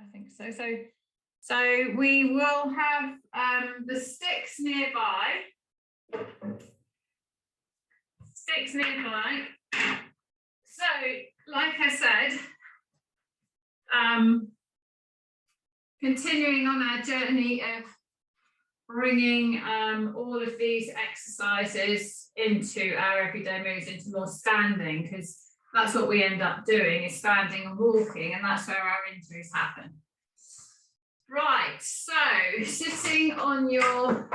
I think so. So we will have the sticks nearby. Sticks nearby. So, like I said, continuing on our journey of bringing all of these exercises into our everyday moves, into more standing, because that's what we end up doing, is standing and walking, and that's where our injuries happen. Right, so sitting on your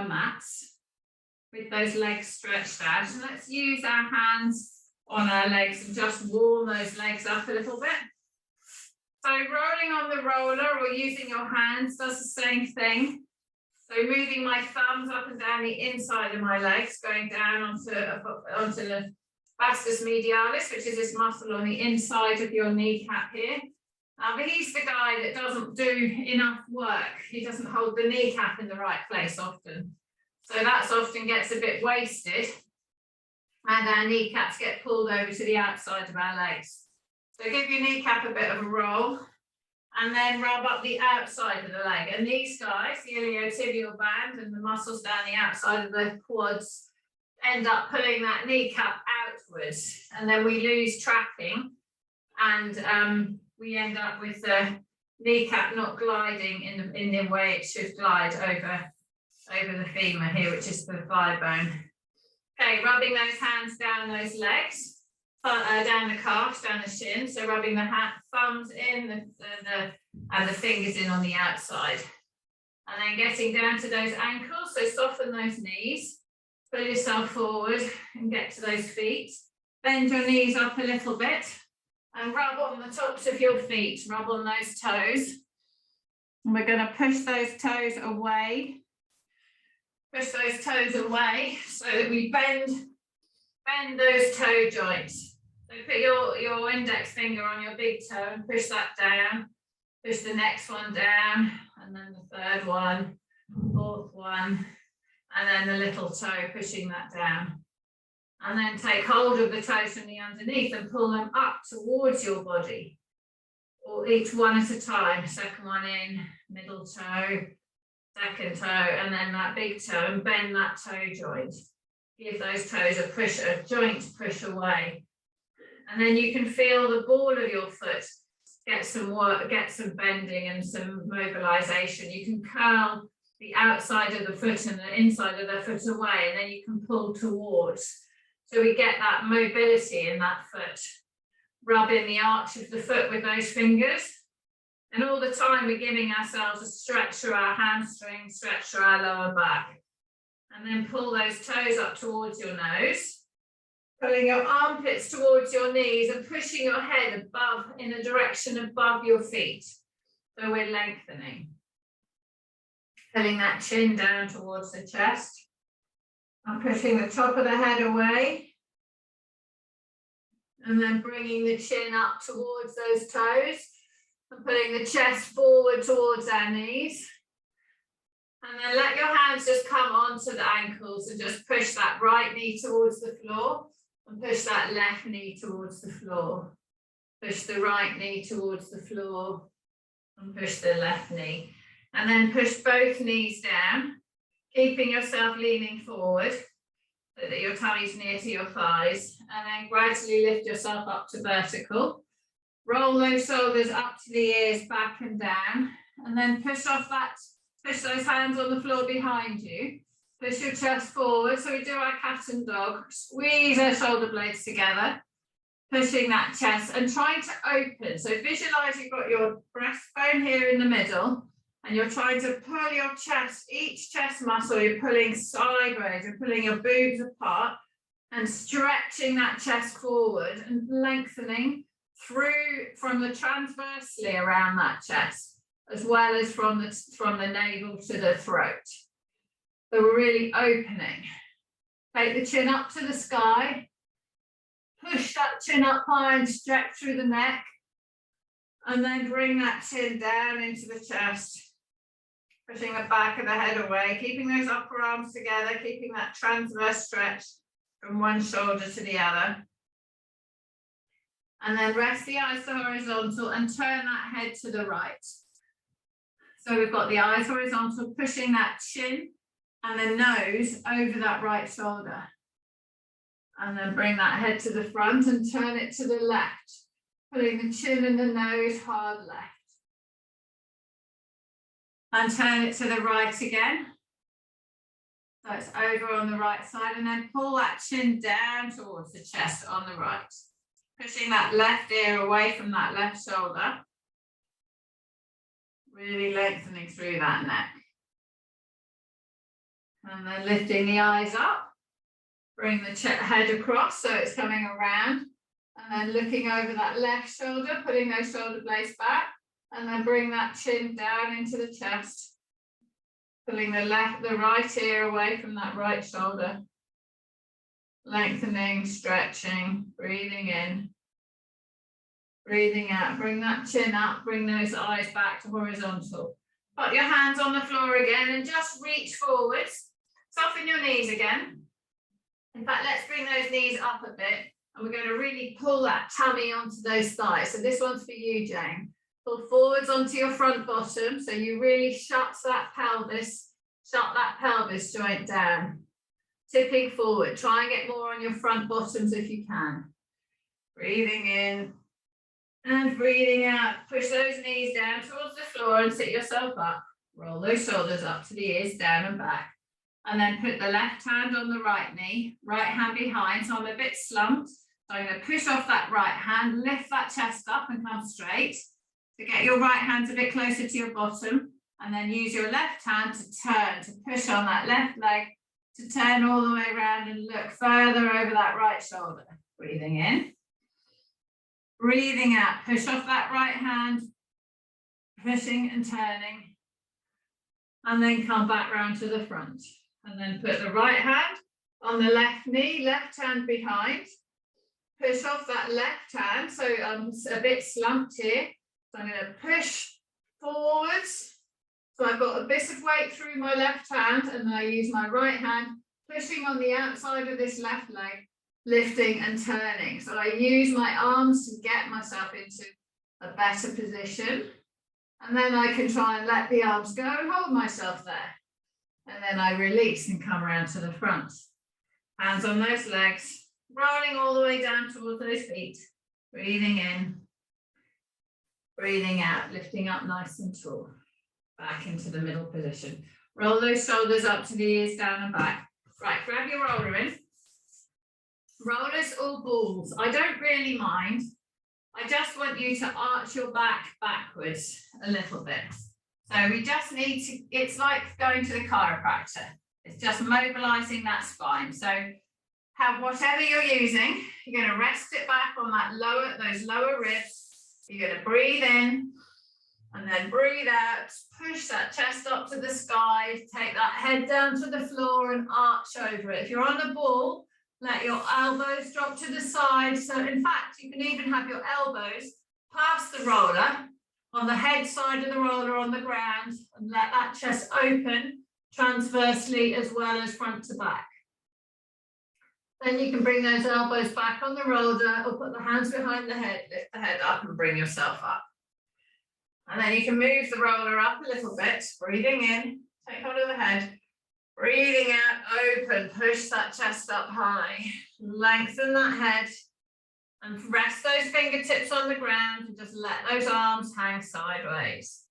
mats with those legs stretched out, and let's use our hands on our legs and just warm those legs up a little bit. So rolling on the roller or using your hands does the same thing. So moving my thumbs up and down the inside of my legs, going down onto the Vastus Medialis, which is this muscle on the inside of your kneecap here. But he's the guy that doesn't do enough work. He doesn't hold the kneecap in the right place often. So that often gets a bit wasted, and our kneecaps get pulled over to the outside of our legs. So give your kneecap a bit of a roll, and then rub up the outside of the leg. And these guys, the iliotibial band and the muscles down the outside of the quads, end up pulling that kneecap outwards, and then we lose tracking, and we end up with the kneecap not gliding in the way it should glide over the femur here, which is the thigh bone. Okay, rubbing those hands down those legs, down the calves, down the shin. So rubbing the thumbs in and the fingers in on the outside. And then getting down to those ankles, so soften those knees, pull yourself forward and get to those feet. Bend your knees up a little bit and rub on the tops of your feet, rub on those toes. And we're going to push those toes away. Push those toes away so that we bend those toe joints. So put your index finger on your big toe and push that down. Push the next one down, and then the third one, fourth one, and then the little toe, pushing that down. And then take hold of the toes from the underneath and pull them up towards your body, or each one at a time. Second one in, middle toe, second toe, and then that big toe, and bend that toe joint. Give those toes a joint push away. And then you can feel the ball of your foot get some work, get some bending and some mobilization. You can curl the outside of the foot and the inside of the foot away, and then you can pull towards. So we get that mobility in that foot. Rub in the arch of the foot with those fingers. And all the time we're giving ourselves a stretch through our hamstring, stretch through our lower back. And then pull those toes up towards your nose. Pulling your armpits towards your knees and pushing your head above, in a direction above your feet. So we're lengthening. Pulling that chin down towards the chest. And pushing the top of the head away. And then bringing the chin up towards those toes. And putting the chest forward towards our knees. And then let your hands just come onto the ankles and just push that right knee towards the floor. And push that left knee towards the floor. Push the right knee towards the floor. And push the left knee. And then push both knees down, keeping yourself leaning forward so that your tummy's near to your thighs. And then gradually lift yourself up to vertical. Roll those shoulders up to the ears, back and down. And then push those hands on the floor behind you. Push your chest forward. So we do our cat and dog. Squeeze our shoulder blades together. Pushing that chest and trying to open. So visualize you've got your breastbone here in the middle. And you're trying to pull your chest, each chest muscle, you're pulling sideways, you're pulling your boobs apart and stretching that chest forward and lengthening through from the transversely around that chest, as well as from the navel to the throat. So we're really opening. Take the chin up to the sky, push that chin up high and stretch through the neck, and then bring that chin down into the chest. Pushing the back of the head away, keeping those upper arms together, keeping that transverse stretch from one shoulder to the other. And then rest the eyes to horizontal and turn that head to the right. So we've got the eyes horizontal, pushing that chin and the nose over that right shoulder. And then bring that head to the front and turn it to the left, putting the chin and the nose hard left. And turn it to the right again. So it's over on the right side, and then pull that chin down towards the chest on the right. Pushing that left ear away from that left shoulder. Really lengthening through that neck. And then lifting the eyes up. Bring the head across so it's coming around. And then looking over that left shoulder, putting those shoulder blades back. And then bring that chin down into the chest. Pulling the right ear away from that right shoulder. Lengthening, stretching, breathing in. Breathing out, bring that chin up, bring those eyes back to horizontal. Put your hands on the floor again and just reach forwards. Soften your knees again. In fact, let's bring those knees up a bit and we're going to really pull that tummy onto those thighs. So this one's for you, Jane. Pull forwards onto your front bottom so you really shut that pelvis joint down. Tipping forward, try and get more on your front bottoms if you can. Breathing in. And breathing out, push those knees down towards the floor and sit yourself up. Roll those shoulders up to the ears, down and back. And then put the left hand on the right knee, right hand behind. So I'm a bit slumped. So I'm going to push off that right hand, lift that chest up and come straight. So get your right hand a bit closer to your bottom. And then use your left hand to turn, to push on that left leg, to turn all the way around and look further over that right shoulder. Breathing in. Breathing out, push off that right hand, pushing and turning, and then come back round to the front. And then put the right hand on the left knee, left hand behind, push off that left hand, so I'm a bit slumped here. So I'm going to push forwards, so I've got a bit of weight through my left hand, and then I use my right hand, pushing on the outside of this left leg, lifting and turning. So I use my arms to get myself into a better position. And then I can try and let the arms go and hold myself there. And then I release and come around to the front. Hands on those legs, rolling all the way down towards those feet. Breathing in, breathing out, lifting up nice and tall. Back into the middle position. Roll those shoulders up to the ears, down and back. Right, grab your roller in. Rollers or balls, I don't really mind. I just want you to arch your back backwards a little bit. So we just need to, it's like going to the chiropractor. It's just mobilizing that spine. So have whatever you're using, you're going to rest it back on that those lower ribs. You're going to breathe in and then breathe out. Push that chest up to the sky. Take that head down to the floor and arch over it. If you're on a ball, let your elbows drop to the side. So in fact, you can even have your elbows past the roller on the head side of the roller on the ground and let that chest open transversely as well as front to back. Then you can bring those elbows back on the roller or put the hands behind the head, lift the head up and bring yourself up. And then you can move the roller up a little bit, breathing in, take hold of the head. Breathing out, open, push that chest up high, lengthen that head and rest those fingertips on the ground and just let those arms hang sideways.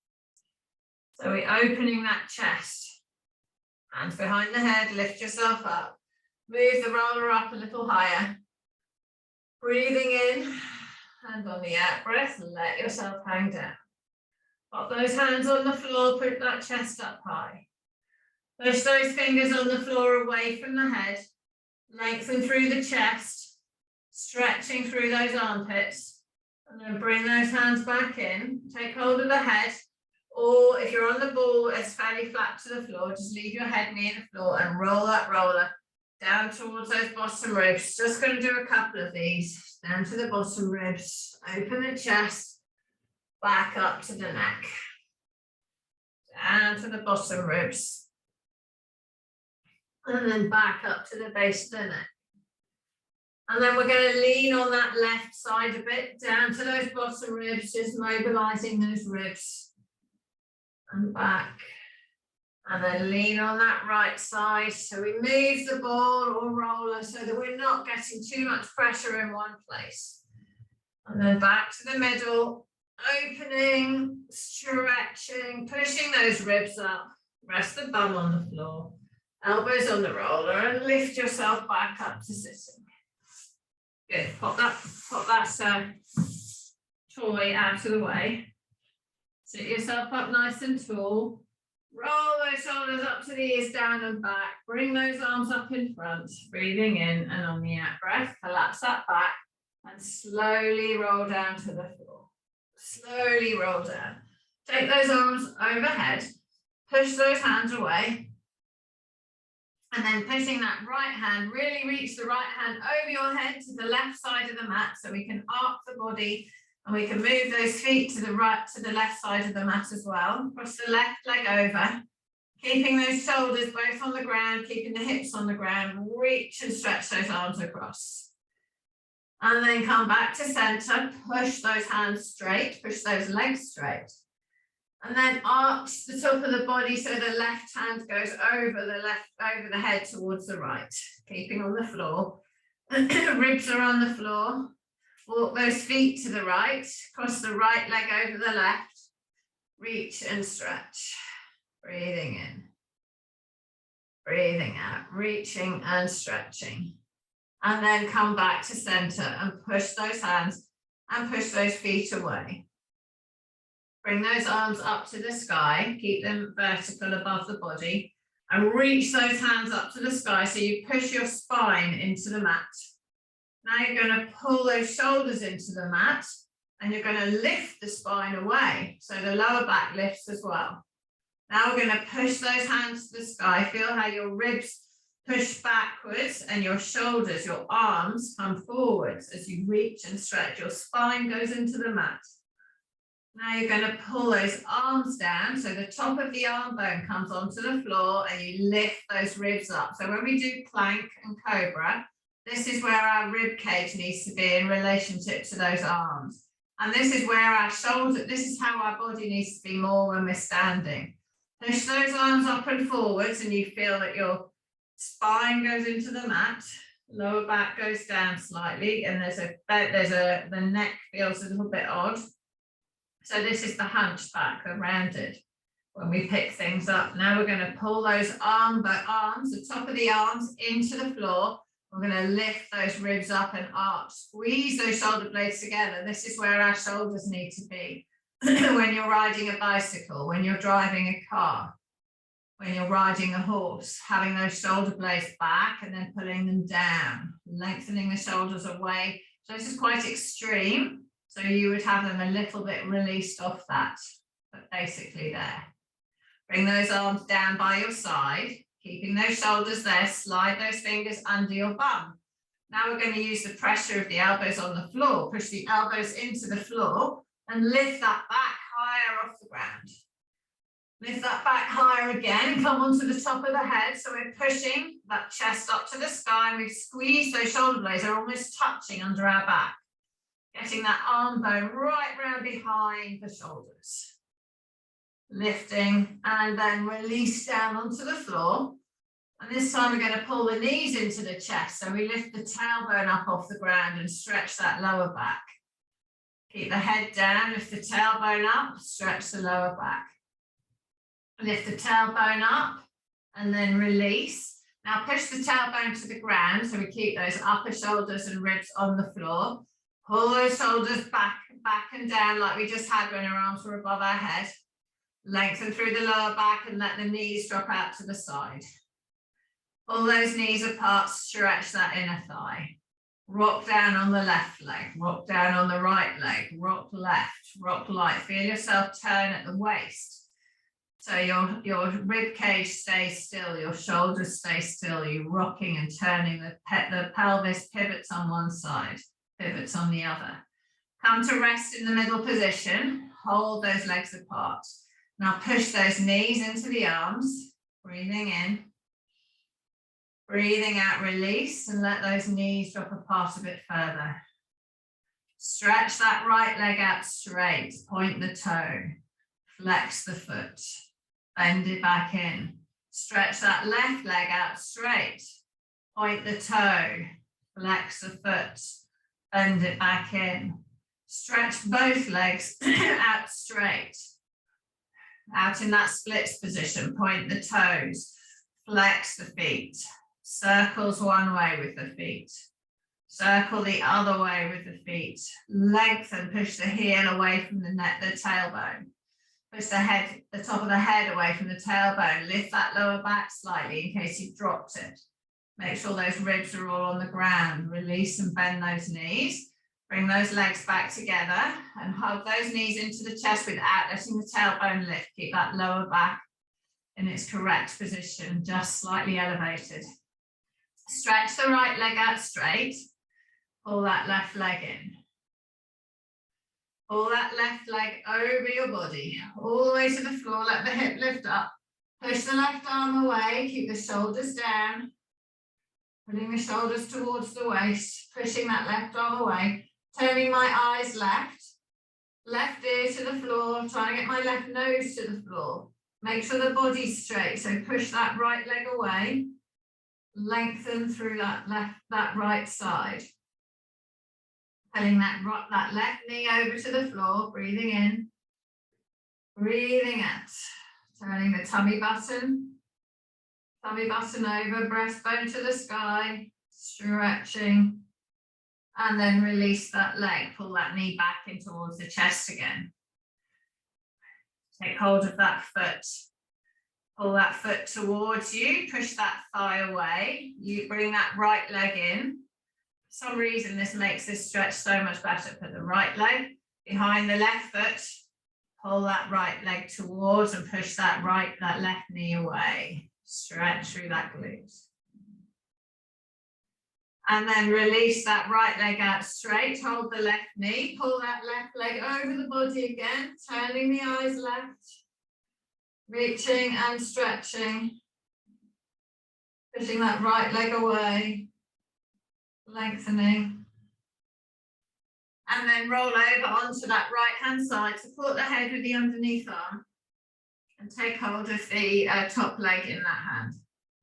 So we're opening that chest. Hands behind the head, lift yourself up. Move the roller up a little higher. Breathing in and on the out breath, let yourself hang down. Pop those hands on the floor, put that chest up high. Push those fingers on the floor away from the head, lengthen through the chest, stretching through those armpits, and then bring those hands back in, take hold of the head, or if you're on the ball, it's fairly flat to the floor, just leave your head near the floor and roll that roller down towards those bottom ribs. Just going to do a couple of these, down to the bottom ribs, open the chest, back up to the neck, down to the bottom ribs. And then back up to the base of the neck. And then we're going to lean on that left side a bit, down to those bottom ribs, just mobilizing those ribs and back. And then lean on that right side. So we move the ball or roller so that we're not getting too much pressure in one place. And then back to the middle, opening, stretching, pushing those ribs up. Rest the bum on the floor, elbows on the roller, and lift yourself back up to sitting. Good. Pop that toy out of the way. Sit yourself up nice and tall. Roll those shoulders up to the ears, down and back. Bring those arms up in front. Breathing in, and on the out breath, collapse that back and slowly roll down to the floor. Slowly roll down. Take those arms overhead. Push those hands away. And then pushing that right hand, really reach the right hand over your head to the left side of the mat so we can arc the body and we can move those feet to the right, to the left side of the mat as well. Cross the left leg over, keeping those shoulders both on the ground, keeping the hips on the ground. Reach and stretch those arms across. And then come back to center, push those hands straight, push those legs straight. And then arch the top of the body so the left hand goes over the head towards the right, keeping on the floor. Ribs are on the floor. Walk those feet to the right, cross the right leg over the left. Reach and stretch. Breathing in. Breathing out, reaching and stretching. And then come back to center and push those hands and push those feet away. Bring those arms up to the sky, keep them vertical above the body, and reach those hands up to the sky so you push your spine into the mat. Now you're going to pull those shoulders into the mat and you're going to lift the spine away so the lower back lifts as well. Now we're going to push those hands to the sky. Feel how your ribs push backwards and your shoulders, your arms come forwards as you reach and stretch. Your spine goes into the mat. Now you're going to pull those arms down so the top of the arm bone comes onto the floor and you lift those ribs up. So when we do plank and cobra, this is where our rib cage needs to be in relationship to those arms. And this is where our shoulder, this is how our body needs to be more when we're standing. Push those arms up and forwards and you feel that your spine goes into the mat, lower back goes down slightly, and the neck feels a little bit odd. So this is the hunchback, the rounded, when we pick things up. Now we're going to pull those arms, the top of the arms into the floor. We're going to lift those ribs up and arch, squeeze those shoulder blades together. This is where our shoulders need to be when you're riding a bicycle, when you're driving a car, when you're riding a horse, having those shoulder blades back and then pulling them down, lengthening the shoulders away. So this is quite extreme. So you would have them a little bit released off that, but basically there. Bring those arms down by your side, keeping those shoulders there, slide those fingers under your bum. Now we're going to use the pressure of the elbows on the floor, push the elbows into the floor and lift that back higher off the ground. Lift that back higher again, come onto the top of the head. So we're pushing that chest up to the sky and we squeeze those shoulder blades, they're almost touching under our back. Getting that arm bone right round behind the shoulders. Lifting and then release down onto the floor. And this time we're going to pull the knees into the chest. So we lift the tailbone up off the ground and stretch that lower back. Keep the head down, lift the tailbone up, stretch the lower back. Lift the tailbone up and then release. Now push the tailbone to the ground so we keep those upper shoulders and ribs on the floor. Pull those shoulders back and down like we just had when our arms were above our head. Lengthen through the lower back and let the knees drop out to the side. Pull those knees apart, stretch that inner thigh. Rock down on the left leg, rock down on the right leg, rock left, rock light. Feel yourself turn at the waist. So your rib cage stays still, your shoulders stay still, you're rocking and turning, the pelvis pivots on one side. Pivots on the other. Come to rest in the middle position. Hold those legs apart. Now push those knees into the arms. Breathing in. Breathing out, release, and let those knees drop apart a bit further. Stretch that right leg out straight, point the toe, flex the foot, bend it back in. Stretch that left leg out straight, point the toe, flex the foot, bend it back in. Stretch both legs out straight. Out in that splits position, point the toes, flex the feet. Circles one way with the feet. Circle the other way with the feet. Lengthen, push the heel away from the neck, the tailbone. Push the head, the top of the head away from the tailbone. Lift that lower back slightly in case you've dropped it. Make sure those ribs are all on the ground. Release and bend those knees. Bring those legs back together and hug those knees into the chest without letting the tailbone lift. Keep that lower back in its correct position, just slightly elevated. Stretch the right leg out straight. Pull that left leg in. Pull that left leg over your body, all the way to the floor. Let the hip lift up. Push the left arm away. Keep the shoulders down. Putting the shoulders towards the waist. Pushing that left arm away. Turning my eyes left. Left ear to the floor. Trying to get my left nose to the floor. Make sure the body's straight. So push that right leg away. Lengthen through that right side. Pulling that left knee over to the floor, breathing in, breathing out. Turning the tummy button over, breastbone to the sky, stretching, and then release that leg. Pull that knee back in towards the chest again. Take hold of that foot. Pull that foot towards you, push that thigh away. You bring that right leg in. For some reason, this makes this stretch so much better. Put the right leg behind the left foot. Pull that right leg towards and push that left knee away. Stretch through that glute. And then release that right leg out straight. Hold the left knee. Pull that left leg over the body again. Turning the eyes left. Reaching and stretching. Pushing that right leg away. Lengthening. And then roll over onto that right hand side. Support the head with the underneath arm. And take hold of the top leg in that hand.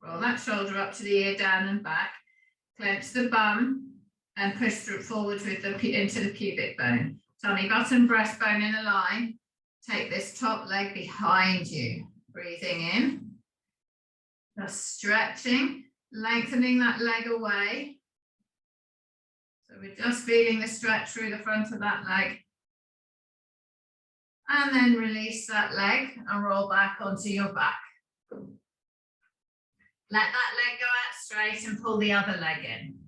Roll that shoulder up to the ear, down and back. Clench the bum and push through forward with into the pubic bone. Tummy button, breastbone in a line. Take this top leg behind you. Breathing in. Just stretching, lengthening that leg away. So we're just feeling the stretch through the front of that leg. And then release that leg and roll back onto your back. Let that leg go out straight and pull the other leg in.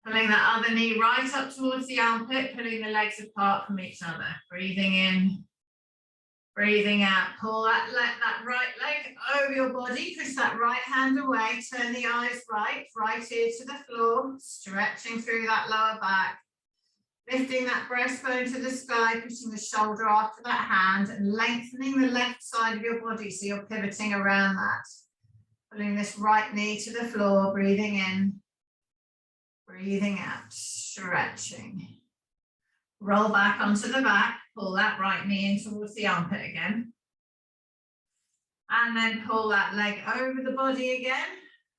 Pulling that other knee right up towards the armpit, pulling the legs apart from each other. Breathing in, breathing out. Pull that right leg over your body. Push that right hand away. Turn the eyes right ear to the floor. Stretching through that lower back. Lifting that breastbone to the sky, pushing the shoulder after that hand and lengthening the left side of your body so you're pivoting around that. Pulling this right knee to the floor, breathing in, breathing out, stretching. Roll back onto the back, pull that right knee in towards the armpit again. And then pull that leg over the body again,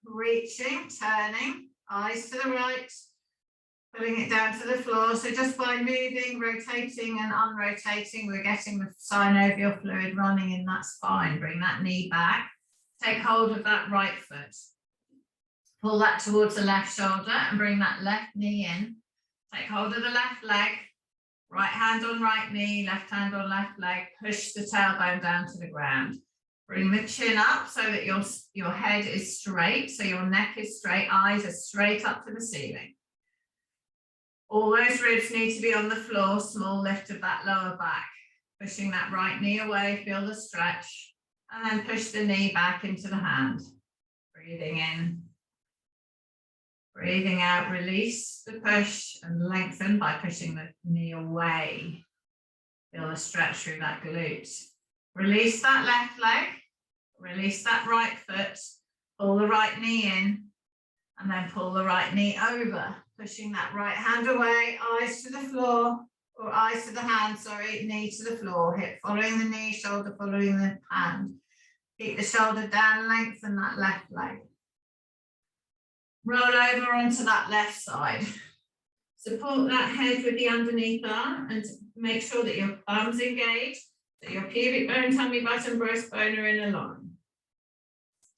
reaching, turning, eyes to the right, pulling it down to the floor. So just by moving, rotating and unrotating, we're getting the synovial fluid running in that spine. Bring that knee back. Take hold of that right foot. Pull that towards the left shoulder and bring that left knee in. Take hold of the left leg. Right hand on right knee, left hand on left leg. Push the tailbone down to the ground. Bring the chin up so that your head is straight, so your neck is straight, eyes are straight up to the ceiling. All those ribs need to be on the floor, small lift of that lower back. Pushing that right knee away, feel the stretch, and then push the knee back into the hand. Breathing in, breathing out, release the push and lengthen by pushing the knee away. Feel the stretch through that glute. Release that left leg, release that right foot, Pull the right knee in and then pull the right knee over, pushing that right hand away, eyes to the floor, or eyes to the hand, sorry, knee to the floor, hip following the knee, shoulder following the hand. Keep the shoulder down, lengthen that left leg. Roll over onto that left side. Support that head with the underneath arm and make sure that your bum's engaged, that your pubic bone, tummy button, breastbone are in a line.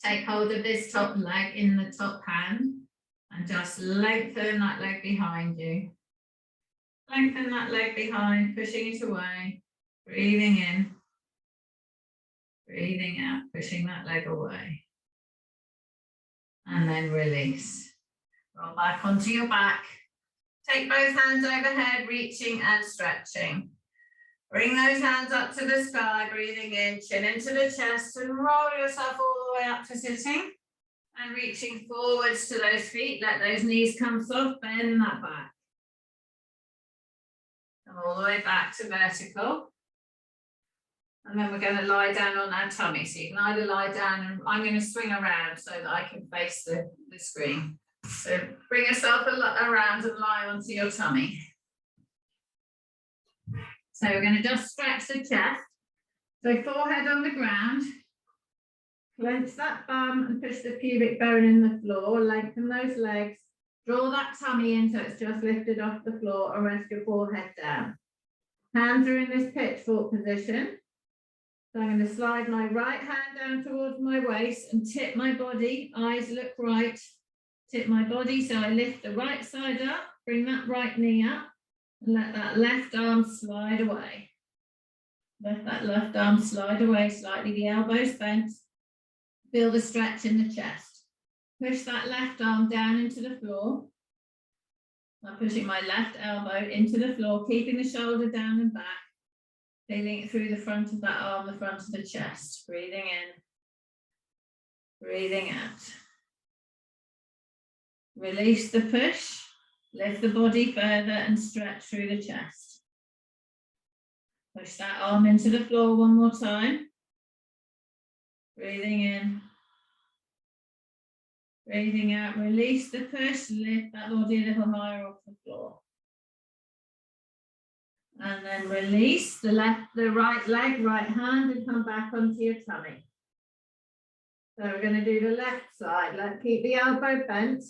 Take hold of this top leg in the top hand and just lengthen that leg behind you. Lengthen that leg behind, pushing it away, breathing in, breathing out, pushing that leg away. And then release. Roll back onto your back. Take both hands overhead, reaching and stretching. Bring those hands up to the sky, breathing in, chin into the chest, and roll yourself all the way up to sitting. And reaching forwards to those feet, let those knees come soft, bend that back. Come all the way back to vertical. And then we're going to lie down on our tummy. So you can either lie down, and I'm going to swing around so that I can face the screen. So bring yourself around and lie onto your tummy. So we're going to just stretch the chest. So forehead on the ground. Clench that bum and push the pubic bone in the floor. Lengthen those legs. Draw that tummy in so it's just lifted off the floor and rest your forehead down. Hands are in this pitchfork position. So I'm going to slide my right hand down towards my waist and tip my body. Eyes look right. Tip my body so I lift the right side up. Bring that right knee up and let that left arm slide away. Let that left arm slide away slightly. The elbows bent. Feel the stretch in the chest. Push that left arm down into the floor. I'm pushing my left elbow into the floor, keeping the shoulder down and back. Feeling it through the front of that arm, the front of the chest. Breathing in, breathing out. Release the push. Lift the body further and stretch through the chest. Push that arm into the floor one more time. Breathing in. Breathing out. Release the push. Lift that body a little higher off the floor. And then release the right leg, right hand, and come back onto your tummy. So we're going to do the left side. Keep the elbow bent.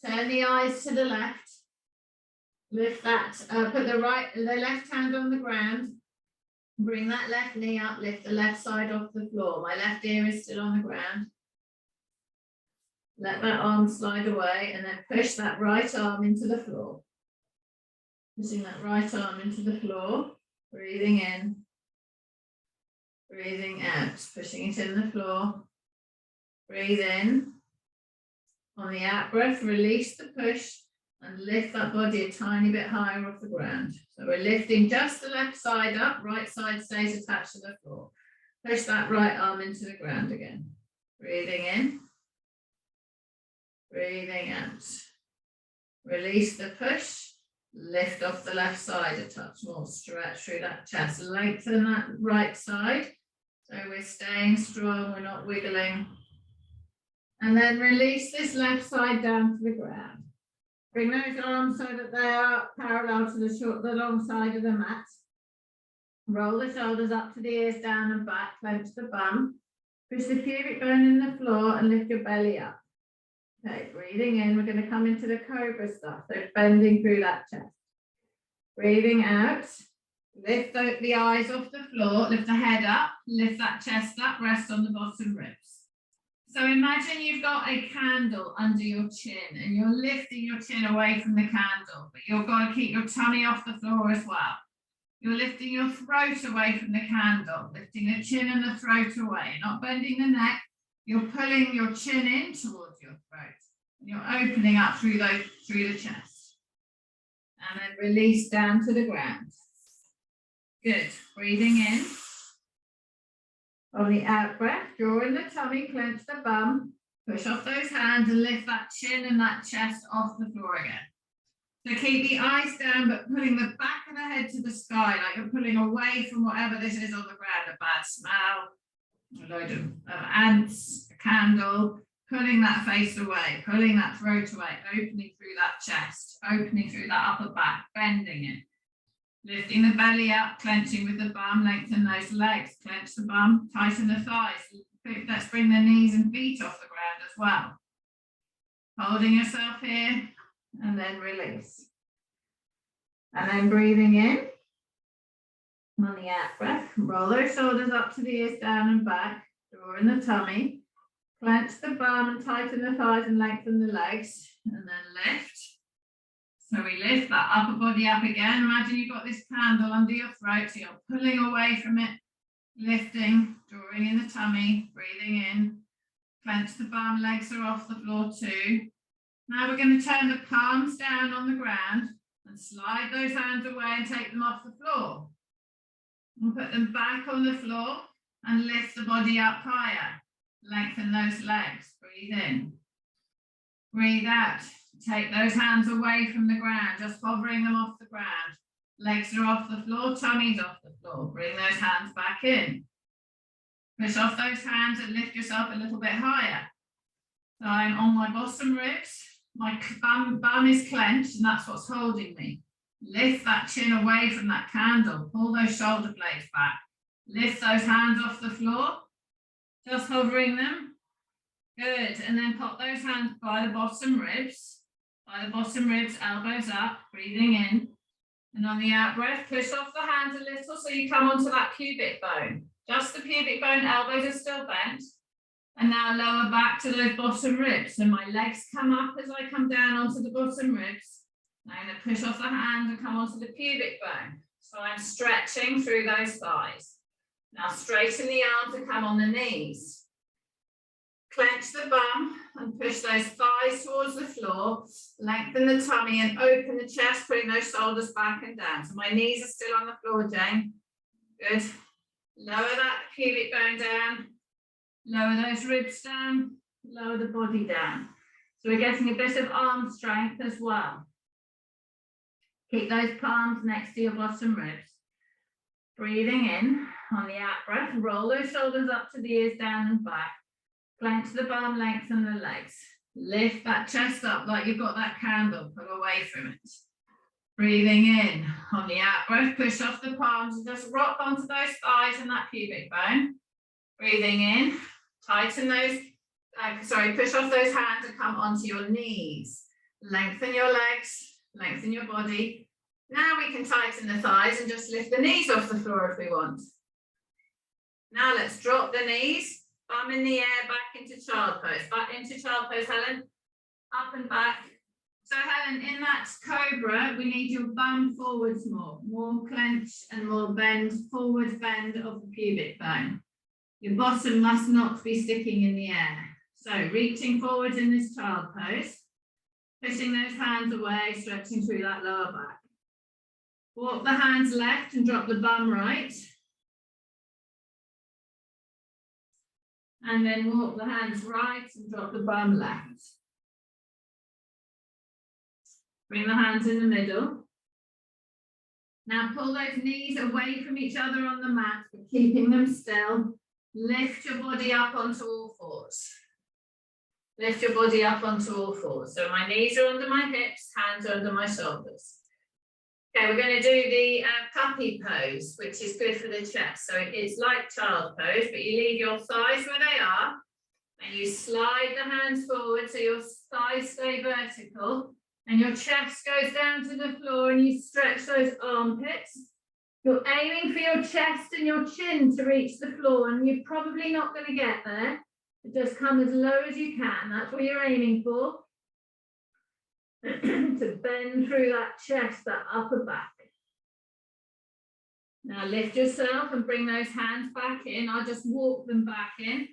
Turn the eyes to the left. Lift that, put the left hand on the ground. Bring that left knee up, lift the left side off the floor. My left ear is still on the ground. Let that arm slide away and then push that right arm into the floor. Pushing that right arm into the floor. Breathing in. Breathing out. Pushing it in the floor. Breathe in. On the out breath, release the push and lift that body a tiny bit higher off the ground. So we're lifting just the left side up, right side stays attached to the floor. Push that right arm into the ground again. Breathing in, breathing out. Release the push, lift off the left side a touch more, stretch through that chest, lengthen that right side. So we're staying strong, we're not wiggling. And then release this left side down to the ground. Bring those arms so that they are parallel to the long side of the mat. Roll the shoulders up to the ears, down and back, clench the bum. Push the pubic bone in the floor and lift your belly up. Okay, breathing in, we're going to come into the Cobra stuff, so bending through that chest. Breathing out, lift the eyes off the floor, lift the head up, lift that chest up, rest on the bottom ribs. So imagine you've got a candle under your chin and you're lifting your chin away from the candle, but you've got to keep your tummy off the floor as well. You're lifting your throat away from the candle, lifting the chin and the throat away, not bending the neck. You're pulling your chin in towards your throat. And you're opening up through the chest. And then release down to the ground. Good. Breathing in. On the out breath, draw in the tummy, clench the bum, push off those hands and lift that chin and that chest off the floor again. So keep the eyes down, but pulling the back of the head to the sky, like you're pulling away from whatever this is on the ground, a bad smell, a load of ants, a candle, pulling that face away, pulling that throat away, opening through that chest, opening through that upper back, bending it. Lifting the belly up, clenching with the bum, lengthen those legs, clench the bum, tighten the thighs. Let's bring the knees and feet off the ground as well. Holding yourself here and then release. And then breathing in. On the out breath, roll those shoulders up to the ears, down and back, draw in the tummy, clench the bum and tighten the thighs and lengthen the legs, and then lift. So we lift that upper body up again. Imagine you've got this candle under your throat, so you're pulling away from it, lifting, drawing in the tummy, breathing in, clench the bum, legs are off the floor too. Now we're going to turn the palms down on the ground and slide those hands away and take them off the floor. We'll put them back on the floor and lift the body up higher. Lengthen those legs, breathe in. Breathe out. Take those hands away from the ground, just hovering them off the ground. Legs are off the floor, tummy's off the floor. Bring those hands back in. Push off those hands and lift yourself a little bit higher. So I'm on my bottom ribs. My bum is clenched and that's what's holding me. Lift that chin away from that candle. Pull those shoulder blades back. Lift those hands off the floor. Just hovering them. Good. And then pop those hands by the bottom ribs. By the bottom ribs, elbows up, breathing in. And on the out breath, push off the hands a little so you come onto that pubic bone. Just the pubic bone, elbows are still bent. And now lower back to those bottom ribs. So my legs come up as I come down onto the bottom ribs. Now I'm going to push off the hands and come onto the pubic bone. So I'm stretching through those thighs. Now straighten the arms and come on the knees. Clench the bum and push those thighs towards the floor. Lengthen the tummy and open the chest, putting those shoulders back and down. So my knees are still on the floor, Jane. Good. Lower that pubic bone down. Lower those ribs down. Lower the body down. So we're getting a bit of arm strength as well. Keep those palms next to your bottom ribs. Breathing in on the out breath. Roll those shoulders up to the ears, down and back. Clench the bum, lengthen the legs. Lift that chest up like you've got that candle, pull away from it. Breathing in. On the out breath, push off the palms and just rock onto those thighs and that pubic bone. Breathing in. Tighten those, push off those hands and come onto your knees. Lengthen your legs, lengthen your body. Now we can tighten the thighs and just lift the knees off the floor if we want. Now let's drop the knees. Bum in the air, back into child pose. Back into child pose, Helen. Up and back. So Helen, in that Cobra, we need your bum forwards more clench and more bend, forward bend of the pubic bone. Your bottom must not be sticking in the air. So reaching forward in this child pose, pushing those hands away, stretching through that lower back. Walk the hands left and drop the bum right. And then walk the hands right and drop the bum left. Bring the hands in the middle. Now pull those knees away from each other on the mat, but keeping them still. Lift your body up onto all fours. Lift your body up onto all fours. So my knees are under my hips, hands are under my shoulders. Okay, we're going to do the puppy pose, which is good for the chest. So it's like child pose, but you leave your thighs where they are and you slide the hands forward so your thighs stay vertical and your chest goes down to the floor and you stretch those armpits. You're aiming for your chest and your chin to reach the floor and you're probably not going to get there. Just come as low as you can. That's what you're aiming for. To bend through that chest, that upper back. Now lift yourself and bring those hands back in. I'll just walk them back in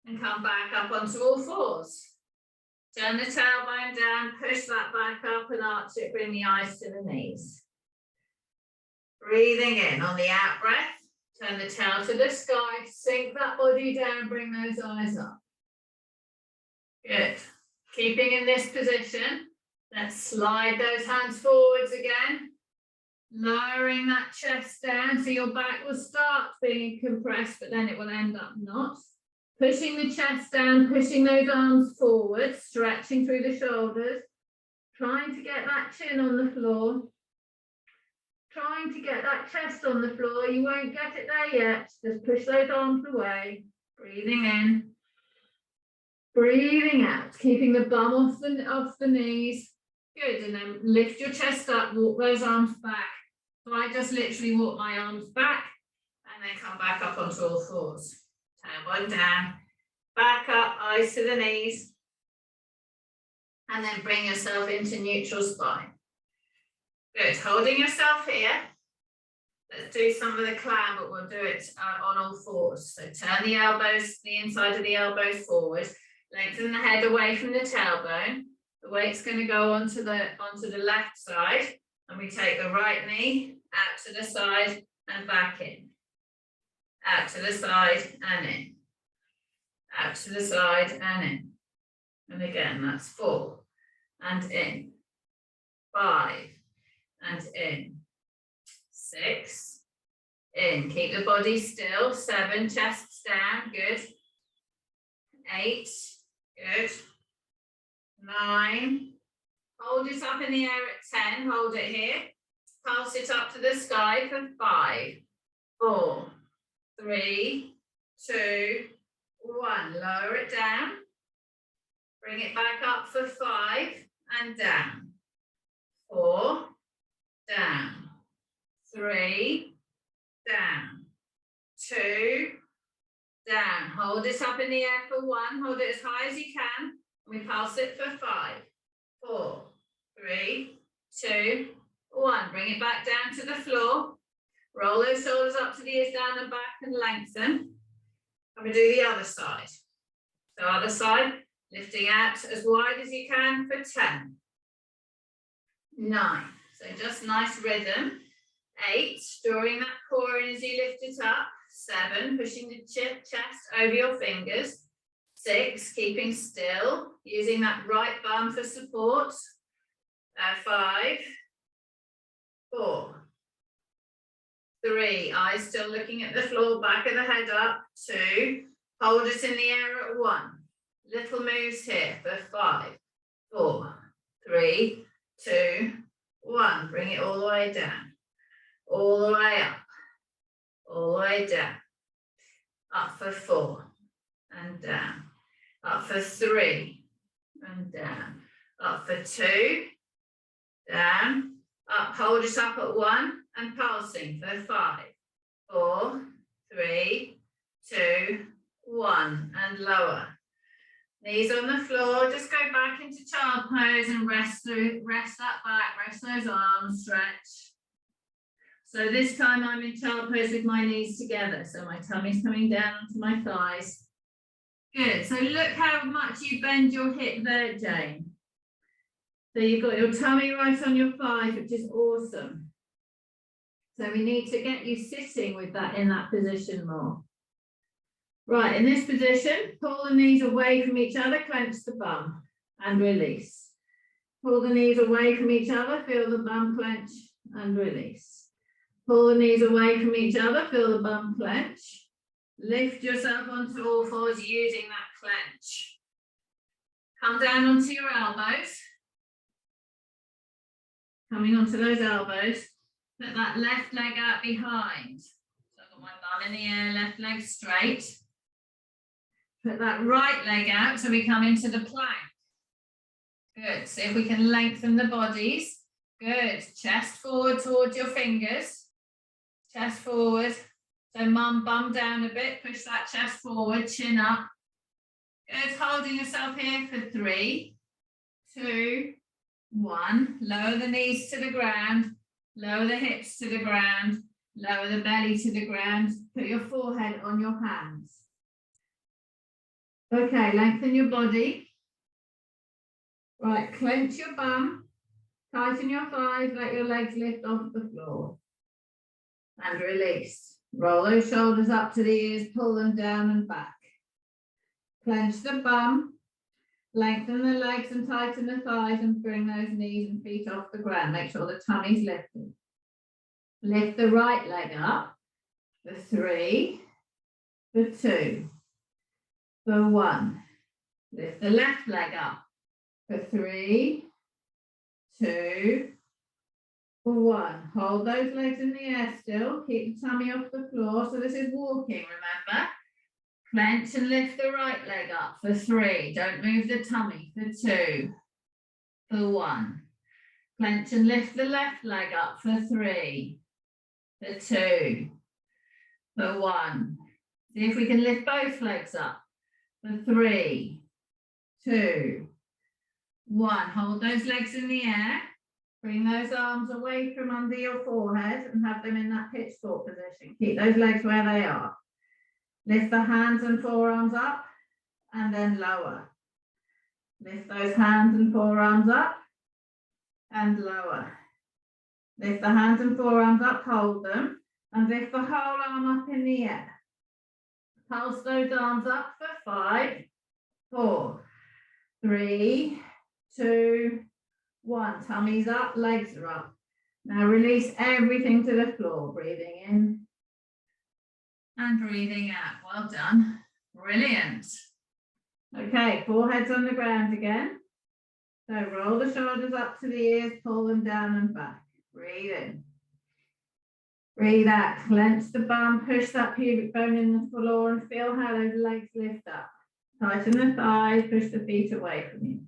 and come back up onto all fours. Turn the tailbone down, push that back up and arch it, bring the eyes to the knees. Breathing in on the out breath, turn the tail to the sky, sink that body down, bring those eyes up. Good. Keeping in this position. Let's slide those hands forwards again, lowering that chest down so your back will start being compressed, but then it will end up not. Pushing the chest down, pushing those arms forward, stretching through the shoulders, trying to get that chin on the floor, trying to get that chest on the floor. You won't get it there yet. Just push those arms away, breathing in, breathing out, keeping the bum off the knees. Good, and then lift your chest up, walk those arms back. So I just literally walk my arms back and then come back up onto all fours. Tailbone down, back up, eyes to the knees, and then bring yourself into neutral spine. Good, holding yourself here. Let's do some of the clown, but we'll do it on all fours. So turn the elbows, the inside of the elbows forward, lengthen the head away from the tailbone. The weight's going to go onto the left side, and we take the right knee out to the side and back in. Out to the side and in. Out to the side and in. And again, that's 4 and in. 5 and in. 6 in. Keep the body still. 7, chests down. Good. 8. Good. 9. Hold it up in the air at 10. Hold it here. Pulse it up to the sky for 5, 4, 3, 2, 1. Lower it down. Bring it back up for 5 and down. 4, down. 3, down. 2, down. Hold it up in the air for 1. Hold it as high as you can. We pulse it for 5, 4, 3, 2, 1. Bring it back down to the floor. Roll those shoulders up to the ears, down and back, and lengthen. And we do the other side. So other side, lifting out as wide as you can for 10. 9. So just nice rhythm. 8, drawing that core in as you lift it up. 7, pushing the chest over your fingers. 6, keeping still, using that right bum for support. 5, 4, 3, eyes still looking at the floor, back of the head up. 2, hold it in the air at 1. Little moves here for 5, 4, 3, 2, 1. Bring it all the way down, all the way up, all the way down. Up for 4 and down. Up for 3 and down. Up for 2, down. Up, hold it up at 1 and pulsing for 5, 4, 3, 2, 1 and lower. Knees on the floor, just go back into child pose and rest that back, rest those arms, stretch. So this time I'm in child pose with my knees together, so my tummy's coming down onto my thighs. Good, so look how much you bend your hip there, Jane. So you've got your tummy right on your thighs, which is awesome. So we need to get you sitting with that in that position more. Right, in this position, pull the knees away from each other, clench the bum and release. Pull the knees away from each other, feel the bum clench and release. Pull the knees away from each other, feel the bum clench. Lift yourself onto all fours using that clench. Come down onto your elbows. Coming onto those elbows. Put that left leg out behind. So I've got my bum in the air, left leg straight. Put that right leg out so we come into the plank. Good. See if we can lengthen the bodies. Good. Chest forward towards your fingers. Chest forward. So mum, bum down a bit. Push that chest forward, chin up. Good. Holding yourself here for 3, 2, 1. Lower the knees to the ground. Lower the hips to the ground. Lower the belly to the ground. Put your forehead on your hands. Okay, lengthen your body. Right, clench your bum. Tighten your thighs, let your legs lift off the floor. And release. Roll those shoulders up to the ears, pull them down and back. Clench the bum. Lengthen the legs and tighten the thighs and bring those knees and feet off the ground. Make sure the tummy's lifted. Lift the right leg up for 3, for 2, for 1. Lift the left leg up for 3, 2, 1. Hold those legs in the air still. Keep the tummy off the floor. So this is walking, remember? Clench and lift the right leg up for 3. Don't move the tummy for 2, for 1. Clench and lift the left leg up for 3, for 2, for 1. See if we can lift both legs up for 3, 2, 1. Hold those legs in the air. Bring those arms away from under your forehead and have them in that pitchfork position. Keep those legs where they are. Lift the hands and forearms up and then lower. Lift those hands and forearms up and lower. Lift the hands and forearms up, hold them, and lift the whole arm up in the air. Pulse those arms up for 5, 4, 3, 2, 1. Tummy's up, legs are up. Now release everything to the floor. Breathing in and breathing out. Well done. Brilliant. Okay, forehead's on the ground again. So roll the shoulders up to the ears, pull them down and back. Breathe in. Breathe out. Clench the bum, push that pubic bone in the floor and feel how those legs lift up. Tighten the thighs, push the feet away from you.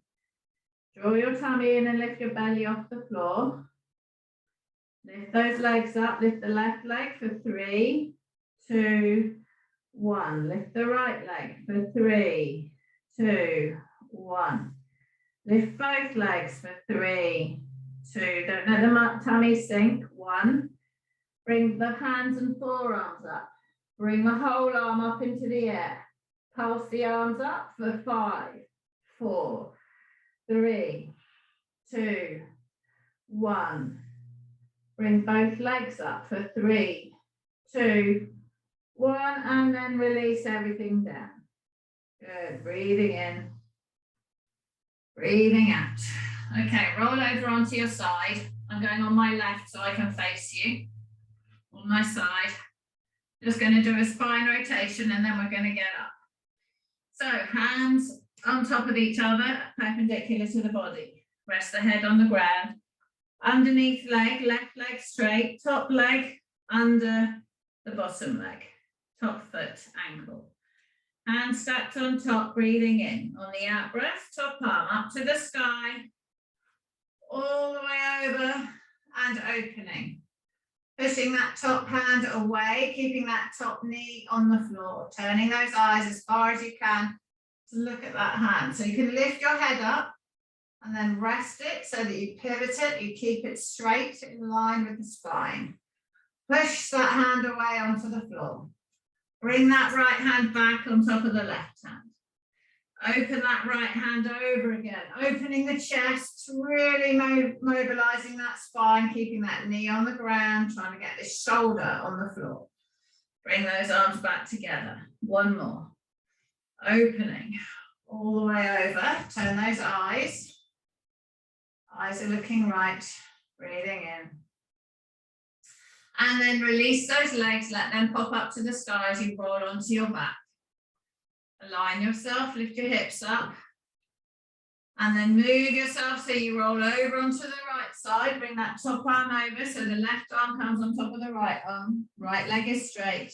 Draw your tummy in and lift your belly off the floor. Lift those legs up. Lift the left leg for 3, 2, 1. Lift the right leg for 3, 2, 1. Lift both legs for 3, 2. Don't let the tummy sink. 1. Bring the hands and forearms up. Bring the whole arm up into the air. Pulse the arms up for 5, 4, 3, 2, 1. Bring both legs up for 3, 2, 1, and then release everything down. Good. Breathing in, breathing out. Okay, roll over onto your side. I'm going on my left so I can face you. On my side. Just going to do a spine rotation and then we're going to get up. So hands on top of each other, perpendicular to the body. Rest the head on the ground. Underneath leg, left leg straight, top leg under the bottom leg, top foot, ankle. Hands stacked on top, breathing in. On the out breath, top arm up to the sky, all the way over and opening. Pushing that top hand away, keeping that top knee on the floor, turning those eyes as far as you can to look at that hand. So you can lift your head up and then rest it so that you pivot it, you keep it straight in line with the spine. Push that hand away onto the floor. Bring that right hand back on top of the left hand. Open that right hand over again, opening the chest, really mobilizing that spine, keeping that knee on the ground, trying to get this shoulder on the floor. Bring those arms back together. One more. Opening all the way over. Turn those eyes. Eyes are looking right. Breathing in. And then release those legs. Let them pop up to the sky as you roll onto your back. Align yourself, lift your hips up. And then move yourself so you roll over onto the right side. Bring that top arm over so the left arm comes on top of the right arm. Right leg is straight.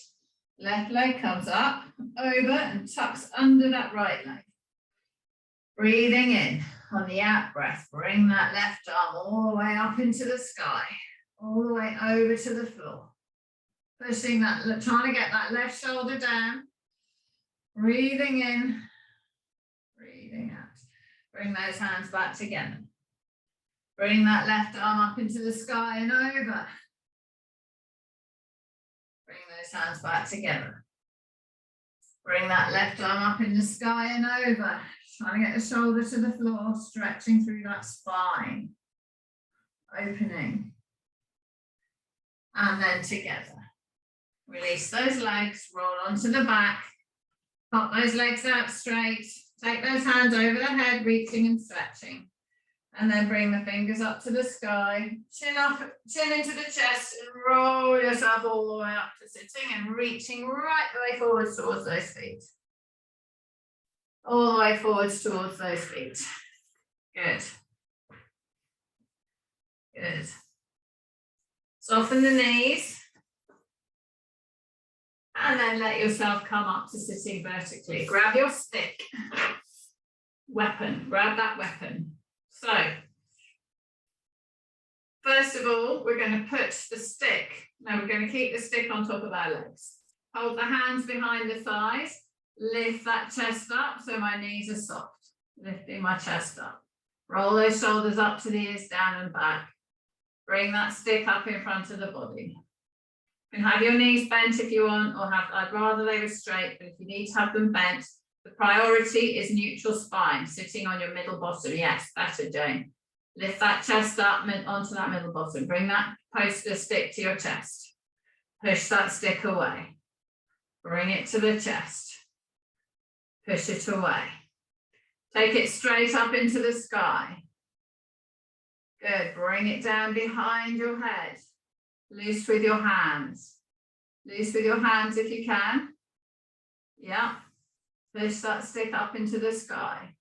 Left leg comes up, over and tucks under that right leg. Breathing in on the out breath. Bring that left arm all the way up into the sky. All the way over to the floor. Pushing that, trying to get that left shoulder down. Breathing in, breathing out. Bring those hands back together. Bring that left arm up into the sky and over. Bring those hands back together. Bring that left arm up in the sky and over. Trying to get the shoulder to the floor, stretching through that spine. Opening. And then together. Release those legs, roll onto the back. Pop those legs out straight. Take those hands over the head, reaching and stretching. And then bring the fingers up to the sky. Chin up, chin into the chest, and roll yourself all the way up to sitting and reaching right the way forwards towards those feet. all the way forwards towards those feet. Good. Good. Soften the knees. And then let yourself come up to sitting vertically. Grab your stick. Weapon. Grab that weapon. So, first of all, we're going to put the stick. No, we're going to keep the stick on top of our legs. Hold the hands behind the thighs. Lift that chest up so my knees are soft. Lifting my chest up. Roll those shoulders up to the ears, down and back. Bring that stick up in front of the body. You can have your knees bent if you want, or I'd rather they were straight, but if you need to have them bent, the priority is neutral spine, sitting on your middle bottom. Yes, better, Jane. Lift that chest up onto that middle bottom. Bring that poster stick to your chest. Push that stick away. Bring it to the chest. Push it away. Take it straight up into the sky. Good. Bring it down behind your head. Loose with your hands. Loose with your hands if you can. Yeah. Push that stick up into the sky.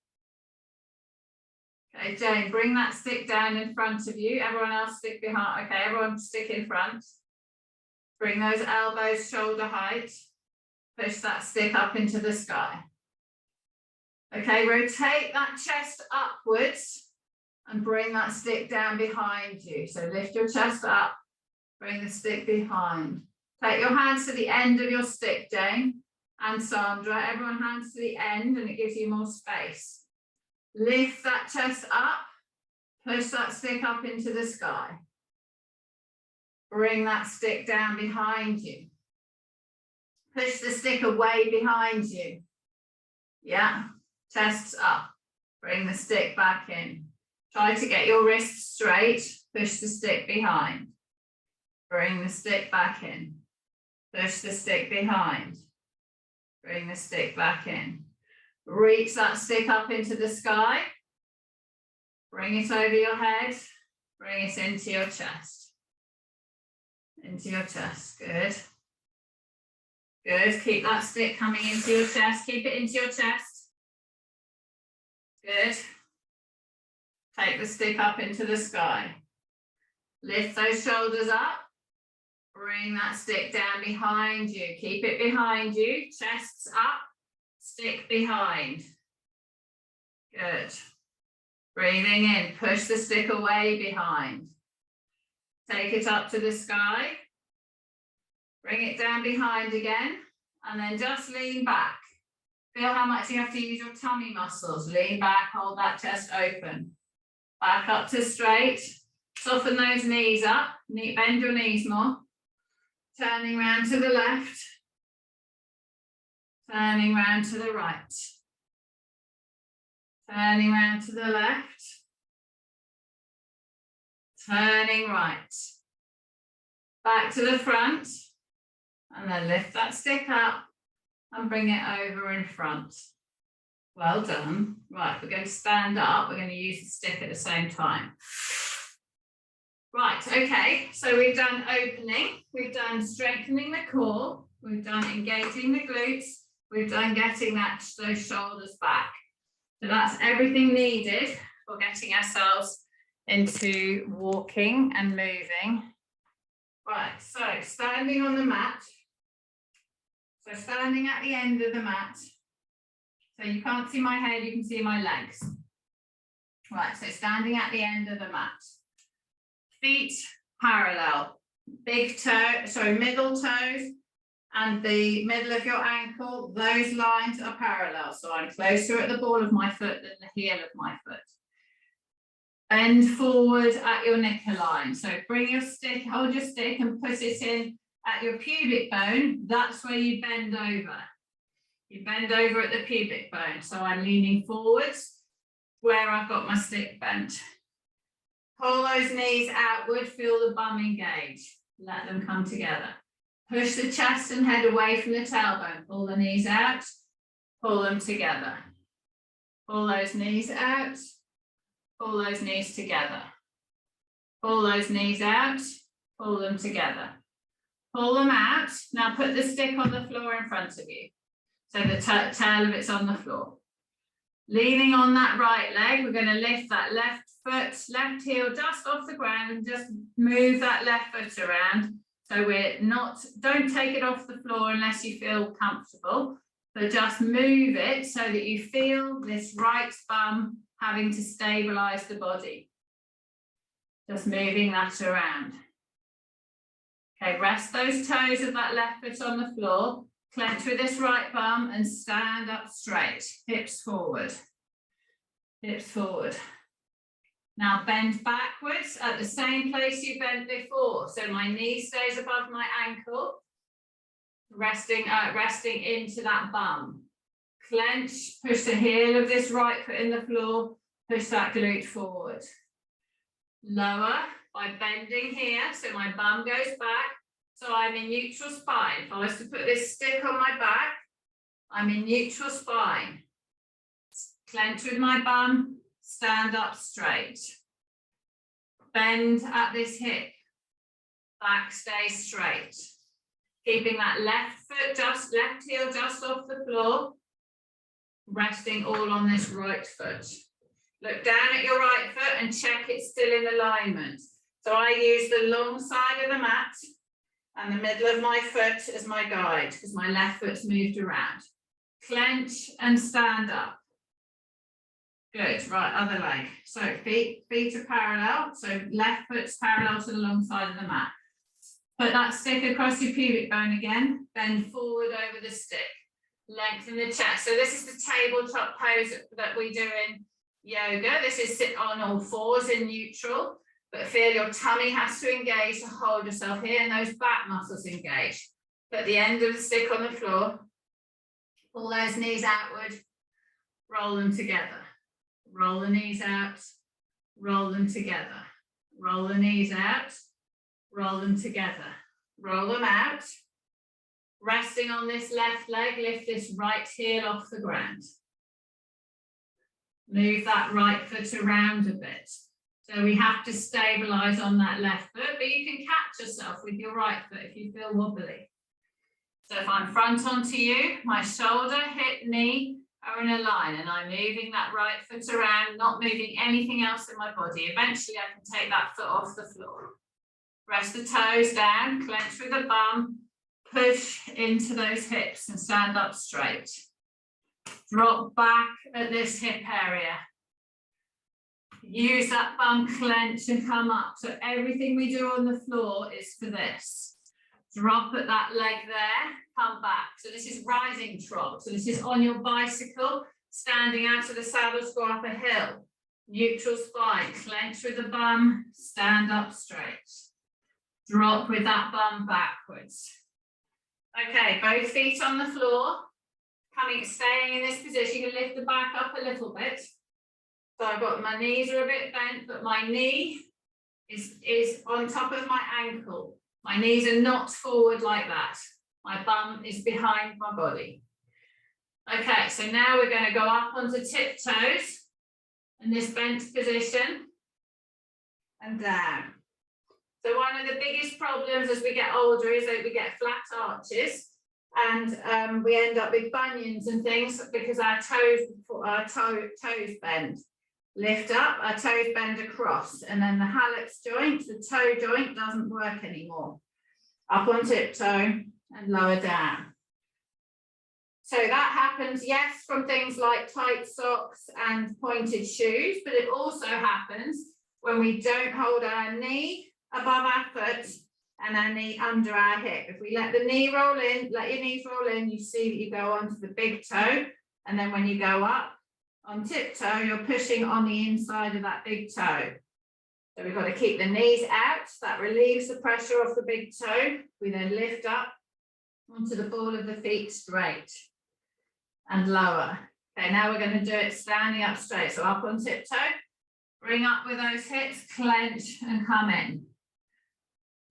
Okay, Jane, bring that stick down in front of you. Everyone else stick behind. Okay, everyone stick in front. Bring those elbows shoulder height. Push that stick up into the sky. Okay, rotate that chest upwards and bring that stick down behind you. So lift your chest up, bring the stick behind. Take your hands to the end of your stick, Jane and Sandra. Everyone hands to the end and it gives you more space. Lift that chest up, push that stick up into the sky. Bring that stick down behind you. Push the stick away behind you. Yeah, chests up. Bring the stick back in. Try to get your wrists straight. Push the stick behind. Bring the stick back in. Push the stick behind. Bring the stick back in. Reach that stick up into the sky. Bring it over your head. Bring it into your chest. Into your chest. Good. Good. Keep that stick coming into your chest. Keep it into your chest. Good. Take the stick up into the sky. Lift those shoulders up. Bring that stick down behind you. Keep it behind you. Chests up. Stick behind. Good. Breathing in. Push the stick away behind. Take it up to the sky. Bring it down behind again. And then just lean back. Feel how much you have to use your tummy muscles. Lean back. Hold that chest open. Back up to straight. Soften those knees up. Bend your knees more. Turning round to the left. Turning round to the right. Turning round to the left. Turning right. Back to the front. And then lift that stick up and bring it over in front. Well done. Right, we're going to stand up. We're going to use the stick at the same time. Right, okay, so we've done opening, we've done strengthening the core, we've done engaging the glutes, we've done getting those shoulders back. So that's everything needed for getting ourselves into walking and moving. Right, so standing on the mat. So standing at the end of the mat. So you can't see my head, you can see my legs. Right, so standing at the end of the mat. Feet parallel, middle toes and the middle of your ankle, those lines are parallel. So I'm closer at the ball of my foot than the heel of my foot. Bend forward at your knicker line. So bring your stick, hold your stick and put it in at your pubic bone. That's where you bend over. You bend over at the pubic bone. So I'm leaning forwards where I've got my stick bent. Pull those knees outward, feel the bum engage. Let them come together. Push the chest and head away from the tailbone. Pull the knees out, pull them together. Pull those knees out, pull those knees together. Pull those knees out, pull them together. Pull them out. Now put the stick on the floor in front of you. So the tail of it's on the floor. Leaning on that right leg, we're going to lift that left foot, left heel just off the ground and just move that left foot around. So we're not, don't take it off the floor unless you feel comfortable, but just move it so that you feel this right bum having to stabilize the body. Just moving that around. Okay, rest those toes of that left foot on the floor, clench with this right bum and stand up straight, hips forward, hips forward. Now bend backwards at the same place you bent before. So my knee stays above my ankle, resting into that bum. Clench, push the heel of this right foot in the floor, push that glute forward. Lower by bending here, so my bum goes back. So I'm in neutral spine. If I was to put this stick on my back, I'm in neutral spine. Clench with my bum, stand up straight. Bend at this hip, back stays straight. Keeping that left heel just off the floor, resting all on this right foot. Look down at your right foot and check it's still in alignment. So I use the long side of the mat and the middle of my foot as my guide because my left foot's moved around. Clench and stand up. Good, right, other leg. So feet are parallel, so left foot's parallel to the long side of the mat. Put that stick across your pubic bone again, bend forward over the stick. Lengthen the chest. So this is the tabletop pose that we do in yoga. This is sit on all fours in neutral, but feel your tummy has to engage to hold yourself here and those back muscles engage. Put the end of the stick on the floor, pull those knees outward, roll them together. Roll the knees out, roll them together. Roll the knees out, roll them together. Roll them out. Resting on this left leg, lift this right heel off the ground. Move that right foot around a bit. So we have to stabilize on that left foot, but you can catch yourself with your right foot if you feel wobbly. So if I'm front onto you, my shoulder, hip, knee are in a line and I'm moving that right foot around, not moving anything else in my body. Eventually I can take that foot off the floor. Rest the toes down, clench with the bum, push into those hips and stand up straight. Drop back at this hip area. Use that bum clench and come up. So everything we do on the floor is for this. Drop at that leg there, come back. So this is rising trot. So this is on your bicycle, standing out of the saddle to go up a hill. Neutral spine, clench with the bum, stand up straight. Drop with that bum backwards. Okay, both feet on the floor. Staying in this position, you can lift the back up a little bit. So I've got my knees are a bit bent, but my knee is on top of my ankle. My knees are not forward like that. My bum is behind my body. Okay, so now we're going to go up onto tiptoes in this bent position and down. So one of the biggest problems as we get older is that we get flat arches and we end up with bunions and things because our toes bend. Lift up, our toes bend across, and then the hallux joint, the toe joint, doesn't work anymore. Up on tiptoe and lower down. So that happens, yes, from things like tight socks and pointed shoes, but it also happens when we don't hold our knee above our foot and our knee under our hip. If we let the knee roll in, let your knees roll in, you see that you go onto the big toe, and then when you go up on tiptoe, you're pushing on the inside of that big toe. So we've got to keep the knees out. That relieves the pressure off the big toe. We then lift up onto the ball of the feet straight and lower. Okay, now we're going to do it standing up straight. So up on tiptoe, bring up with those hips, clench and come in.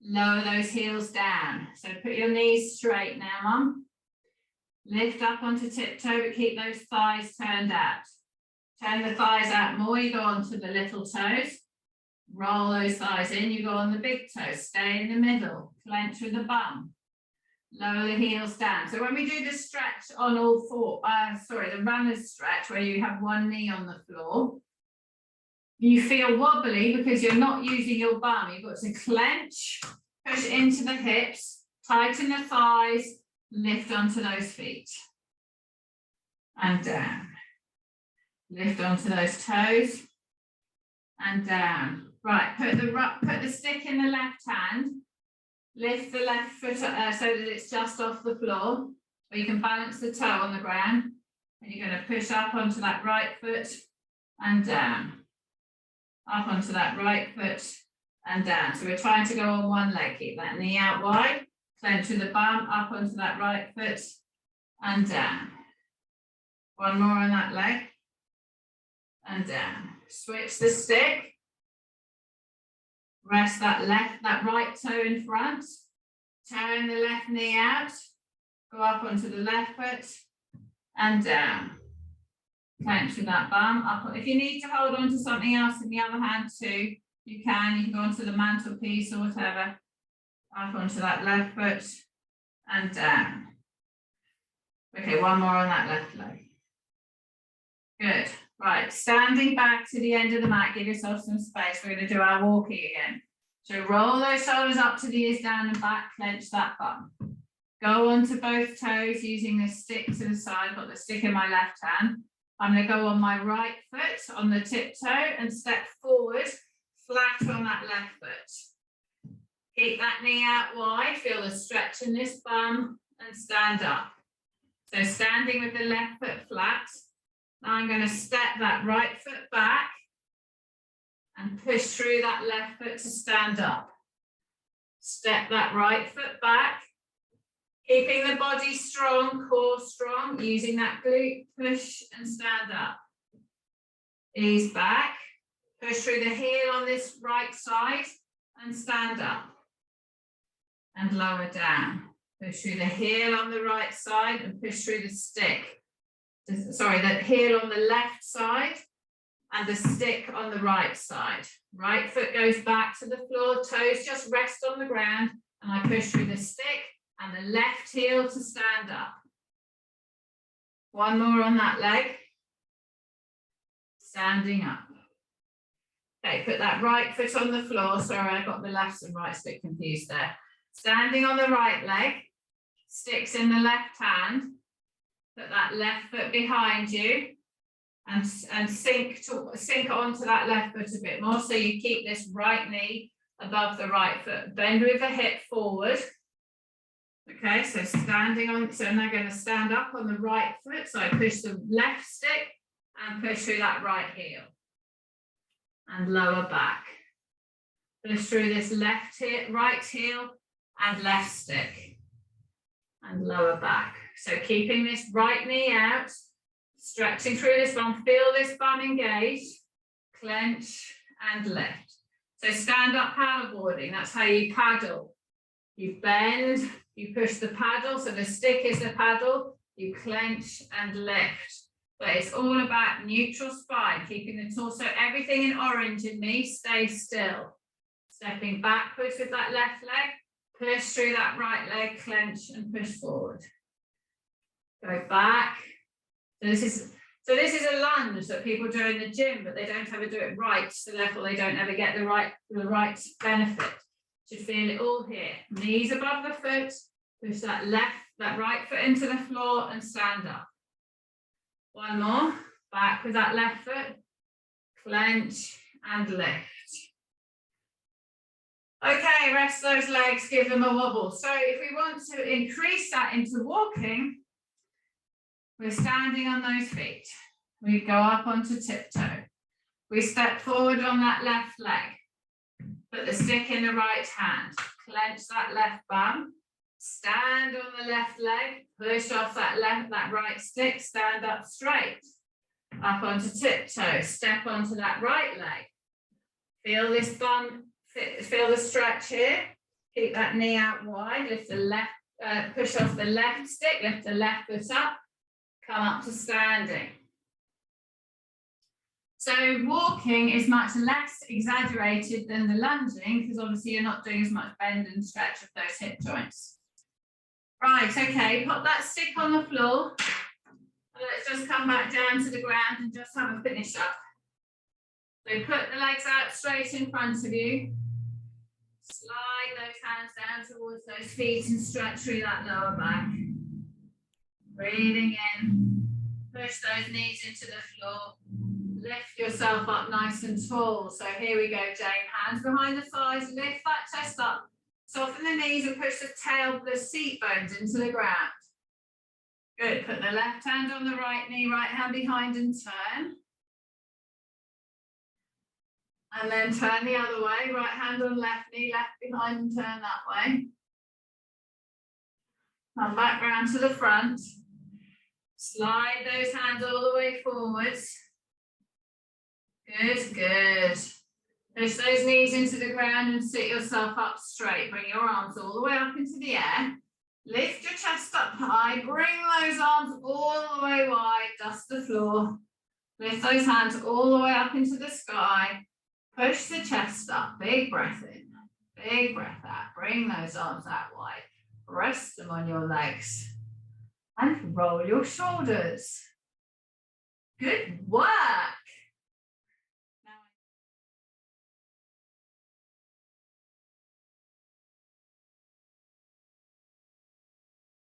Lower those heels down. So put your knees straight now, Mum. Lift up onto tiptoe, but keep those thighs turned out. Turn the thighs out more, you go onto the little toes. Roll those thighs in, you go on the big toes. Stay in the middle, clench with the bum. Lower the heels down. So when we do the stretch on all four, the runner's stretch where you have one knee on the floor, you feel wobbly because you're not using your bum. You've got to clench, push into the hips, tighten the thighs, lift onto those feet. And down. Lift onto those toes. And down. Right, put the stick in the left hand. Lift the left foot so that it's just off the floor, or you can balance the toe on the ground. And you're going to push up onto that right foot and down. Up onto that right foot and down. So we're trying to go on one leg. Keep that knee out wide. Clench with the bum, up onto that right foot and down. One more on that leg and down. Switch the stick. Rest that right toe in front. Turn the left knee out. Go up onto the left foot and down. Clench with that bum. Up. If you need to hold on to something else in the other hand too, you can. You can go onto the mantelpiece or whatever. Up onto that left foot and down. Okay, one more on that left leg. Good. Right, standing back to the end of the mat, give yourself some space. We're going to do our walking again. So roll those shoulders up to the ears, down and back, clench that bum. Go onto both toes using the stick to the side. I've got the stick in my left hand. I'm going to go on my right foot on the tiptoe and step forward, flat on that left foot. Keep that knee out wide, feel the stretch in this bum and stand up. So standing with the left foot flat. Now I'm going to step that right foot back and push through that left foot to stand up. Step that right foot back, keeping the body strong, core strong, using that glute, push and stand up. Ease back, push through the heel on this right side and stand up. And lower down. Push through the heel on the right side and push through the stick. Sorry, the heel on the left side and the stick on the right side. Right foot goes back to the floor, toes just rest on the ground, and I push through the stick and the left heel to stand up. One more on that leg. Standing up. Okay, put that right foot on the floor. Sorry, I got the left and right a bit confused there. Standing on the right leg, sticks in the left hand. Put that left foot behind you and sink onto that left foot a bit more. So you keep this right knee above the right foot. Bend with the hip forward. Okay, so standing on, so now I'm going to stand up on the right foot. So I push the left stick and push through that right heel. And lower back. Push through this left heel, right heel and left stick. And lower back. So keeping this right knee out, stretching through this bum, feel this bum engage, clench and lift. So stand up paddleboarding, that's how you paddle. You bend, you push the paddle, so the stick is the paddle, you clench and lift. But it's all about neutral spine, keeping the torso, everything in orange in me, stay still. Stepping backwards with that left leg, push through that right leg, clench and push forward. Go back. So this is a lunge that people do in the gym, but they don't ever do it right, so therefore they don't ever get the right benefit. You should feel it all here. Knees above the foot, push that right foot into the floor and stand up. One more, back with that left foot, clench and lift. Okay, rest those legs, give them a wobble. So if we want to increase that into walking, we're standing on those feet. We go up onto tiptoe. We step forward on that left leg. Put the stick in the right hand. Clench that left bum. Stand on the left leg. Push off that right stick. Stand up straight. Up onto tiptoe. Step onto that right leg. Feel this bum. Feel the stretch here. Keep that knee out wide. Lift the left. Push off the left stick. Lift the left foot up. Come up to standing. So walking is much less exaggerated than the lunging because obviously you're not doing as much bend and stretch of those hip joints. Right, Right, okay, pop that stick on the floor. Let's just come back down to the ground and just have a finish up. So put the legs out straight in front of you. Slide those hands down towards those feet and stretch through that lower back. Breathing in. Push those knees into the floor. Lift yourself up nice and tall. So here we go, Jane. Hands behind the thighs. Lift that chest up. Soften the knees and push the tail, the seat bones into the ground. Good. Put the left hand on the right knee, right hand behind and turn. And then turn the other way. Right hand on left knee, left behind and turn that way. Come back round to the front. Slide those hands all the way forwards. Good, good. Push those knees into the ground and sit yourself up straight. Bring your arms all the way up into the air. Lift your chest up high. Bring those arms all the way wide. Dust the floor. Lift those hands all the way up into the sky. Push the chest up. Big breath in. Big breath out. Bring those arms out wide. Rest them on your legs. And roll your shoulders. Good work.